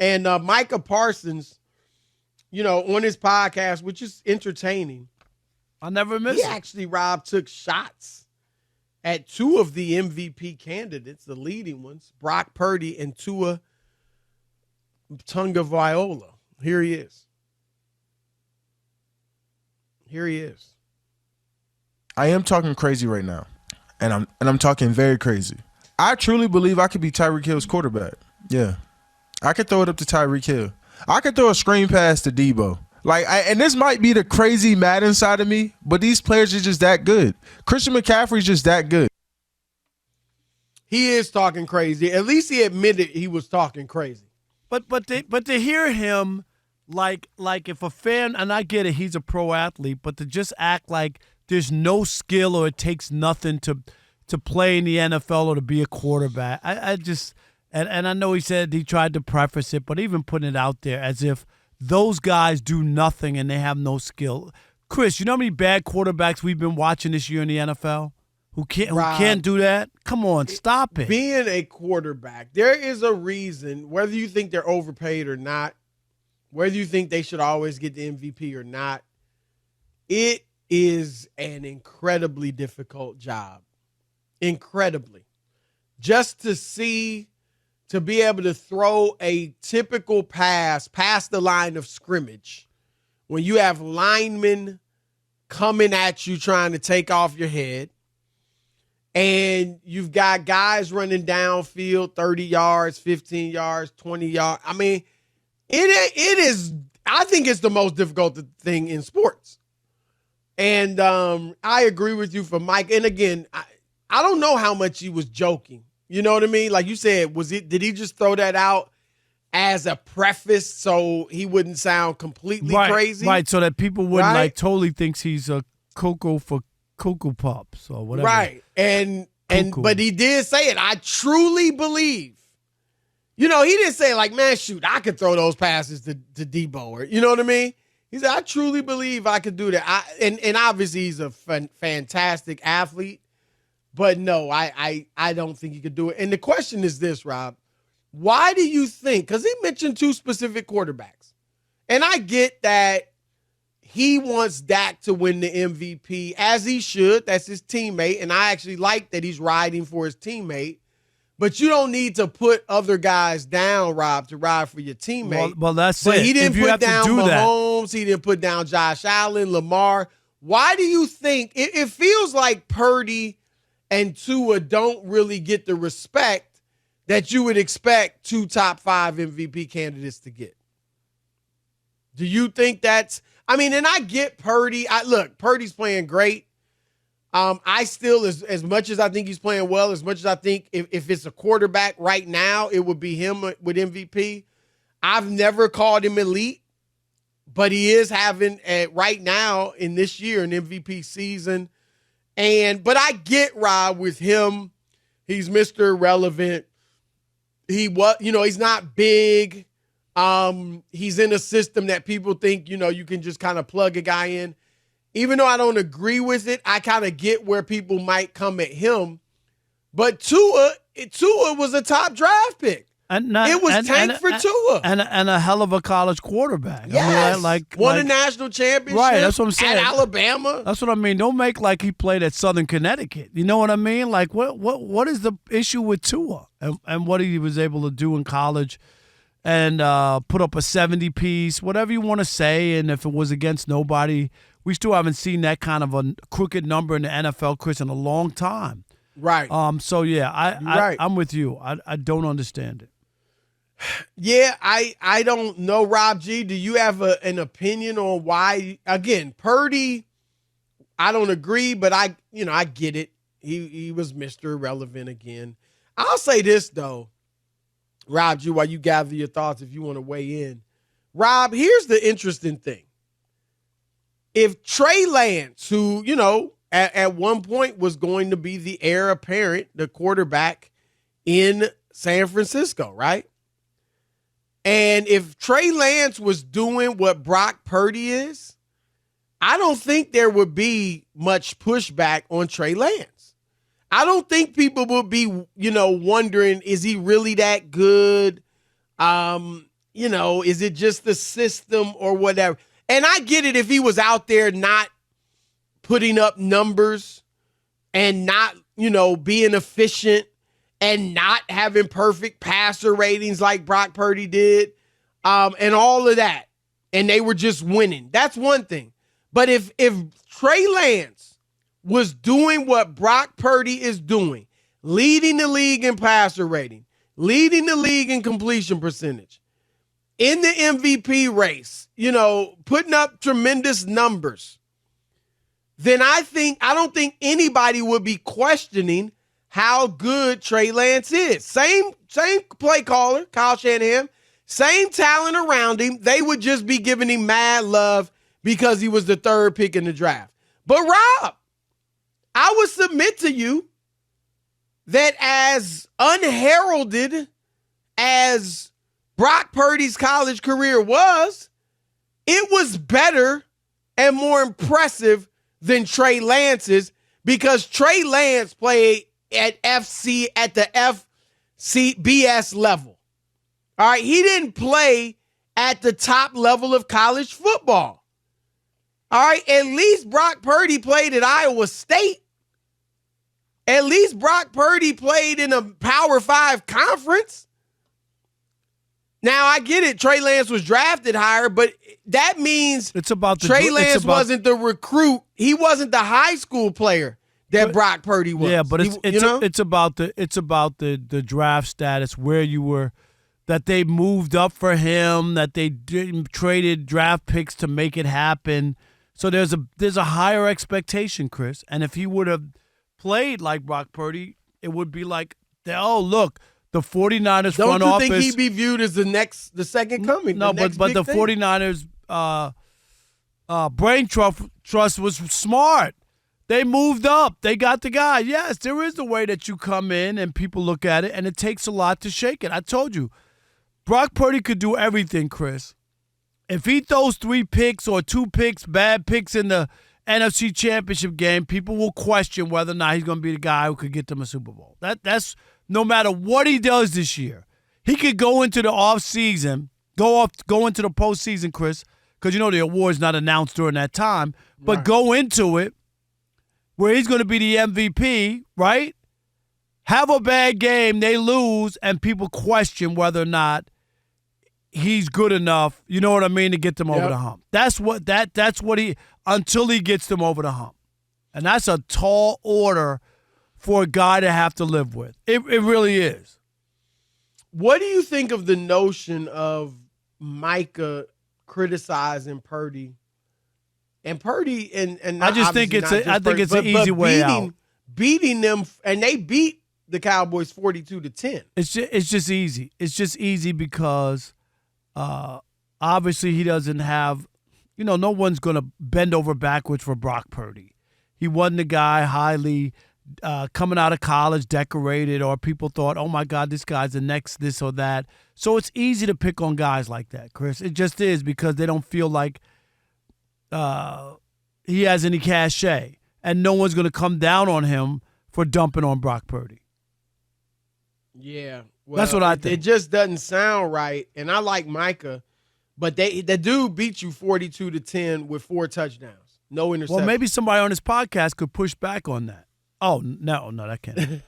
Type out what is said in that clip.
And Micah Parsons, on his podcast, which is entertaining. I never miss he it. Actually, Rob, took shots at two of the MVP candidates, the leading ones, Brock Purdy and Tua Tagovailoa. Here he is. I am talking crazy right now, and I'm talking very crazy. I truly believe I could be Tyreek Hill's quarterback. Yeah, I could throw it up to Tyreek Hill. I could throw a screen pass to Debo. And this might be the crazy Madden side of me, but these players are just that good. Christian McCaffrey's just that good. He is talking crazy. At least he admitted he was talking crazy. But to hear him like if a fan, and I get it, he's a pro athlete, but to just act like there's no skill or it takes nothing to play in the NFL or to be a quarterback, I just and I know he said he tried to preface it, but even putting it out there as if those guys do nothing and they have no skill. Chris, you know how many bad quarterbacks we've been watching this year in the NFL who can't do that? Come on, stop it. Being a quarterback, there is a reason, whether you think they're overpaid or not, whether you think they should always get the MVP or not, it is an incredibly difficult job. Incredibly. Just to be able to throw a typical pass past the line of scrimmage when you have linemen coming at you trying to take off your head, and you've got guys running downfield 30 yards, 15 yards, 20 yards. I mean, it is, I think it's the most difficult thing in sports. And I agree with you for Mike. And again, I don't know how much he was joking. You know what I mean? Like you said, did he just throw that out as a preface so he wouldn't sound completely crazy? Right, so that people wouldn't totally thinks he's a Cocoa for Cocoa Pops or whatever. Right. But he did say it. I truly believe. He didn't say like, man, shoot, I could throw those passes to Debo. Or, you know what I mean? He said, I truly believe I could do that. And obviously he's a fantastic athlete. But no, I don't think he could do it. And the question is this, Rob. Why do you think, because he mentioned two specific quarterbacks, and I get that he wants Dak to win the MVP, as he should. That's his teammate, and I actually like that he's riding for his teammate. But you don't need to put other guys down, Rob, to ride for your teammate. Well, that's but it. He didn't put down Mahomes. That. He didn't put down Josh Allen, Lamar. Why do you think it feels like Purdy and Tua don't really get the respect that you would expect two top 5 MVP candidates to get? Do you think that's – and I get Purdy. Look, Purdy's playing great. I still, as much as I think he's playing well, as much as I think if it's a quarterback right now, it would be him with MVP. I've never called him elite, but he is having, right now in this year, an MVP season. But I get Rob with him. He's Mr. Irrelevant. He's not big. He's in a system that people think, you can just kind of plug a guy in. Even though I don't agree with it, I kind of get where people might come at him. But Tua was a top draft pick. It was tanked for Tua. And a hell of a college quarterback. Yes. Won a national championship. Right, that's what I'm saying. At Alabama. That's what I mean. Don't make like he played at Southern Connecticut. You know what I mean? Like, what is the issue with Tua and what he was able to do in college and put up a 70-piece, whatever you want to say, and if it was against nobody, we still haven't seen that kind of a crooked number in the NFL, Chris, in a long time. Right. So, yeah, I'm with you. I don't understand it. Yeah, I don't know, Rob G. Do you have an opinion on why? Again, Purdy, I don't agree, but I get it. He was Mr. Irrelevant again. I'll say this, though, Rob G., while you gather your thoughts if you want to weigh in. Rob, here's the interesting thing. If Trey Lance, who, at one point was going to be the heir apparent, the quarterback in San Francisco, right? And if Trey Lance was doing what Brock Purdy is, I don't think there would be much pushback on Trey Lance. I don't think people would be, wondering, is he really that good? is it just the system or whatever? And I get it if he was out there not putting up numbers and not, being efficient and not having perfect passer ratings like Brock Purdy did, and all of that, and they were just winning. That's one thing. But if Trey Lance was doing what Brock Purdy is doing, leading the league in passer rating, leading the league in completion percentage, in the MVP race, putting up tremendous numbers, then I don't think anybody would be questioning how good Trey Lance is. Same play caller, Kyle Shanahan, same talent around him. They would just be giving him mad love because he was the third pick in the draft. But Rob, I would submit to you that as unheralded as Brock Purdy's college career was, it was better and more impressive than Trey Lance's, because Trey Lance played at the FCBS level. All right, he didn't play at the top level of college football. All right, at least Brock Purdy played at Iowa State. At least Brock Purdy played in a Power 5 conference. Now, I get it. Trey Lance was drafted higher, but that means Trey Lance wasn't the recruit. He wasn't the high school player that Brock Purdy was. Yeah, but it's about the draft status, where you were, that they moved up for him, that they traded draft picks to make it happen. So there's a higher expectation, Chris. And if he would have played like Brock Purdy, it would be like, oh, look, the 49ers front office. Don't you think he'd be viewed as the second coming? No, but the 49ers brain trust was smart. They moved up. They got the guy. Yes, there is a way that you come in and people look at it, and it takes a lot to shake it. I told you, Brock Purdy could do everything, Chris. If he throws 3 picks or 2 picks, bad picks in the NFC Championship game, people will question whether or not he's going to be the guy who could get them a Super Bowl. That's no matter what he does this year. He could go into the offseason, go into the postseason, Chris, because the award's not announced during that time, but right. Go into it where he's going to be the MVP, right? Have a bad game, they lose, and people question whether or not he's good enough, you know what I mean, to get them over the hump. That's what he, until he gets them over the hump. And that's a tall order for a guy to have to live with. It really is. What do you think of the notion of Micah criticizing Purdy? And Purdy and I just think it's an easy way out. Beating them, and they beat the Cowboys 42-10. It's just easy. It's just easy because obviously he doesn't have, no one's going to bend over backwards for Brock Purdy. He wasn't a guy highly coming out of college decorated, or people thought, oh my God, this guy's the next this or that. So it's easy to pick on guys like that, Chris. It just is, because they don't feel like he has any cachet, and no one's going to come down on him for dumping on Brock Purdy. Yeah. Well, that's what I think. It just doesn't sound right, and I like Micah, but the dude beat you 42-10 with 4 touchdowns, no interceptions. Well, maybe somebody on this podcast could push back on that. Oh, no, that can't.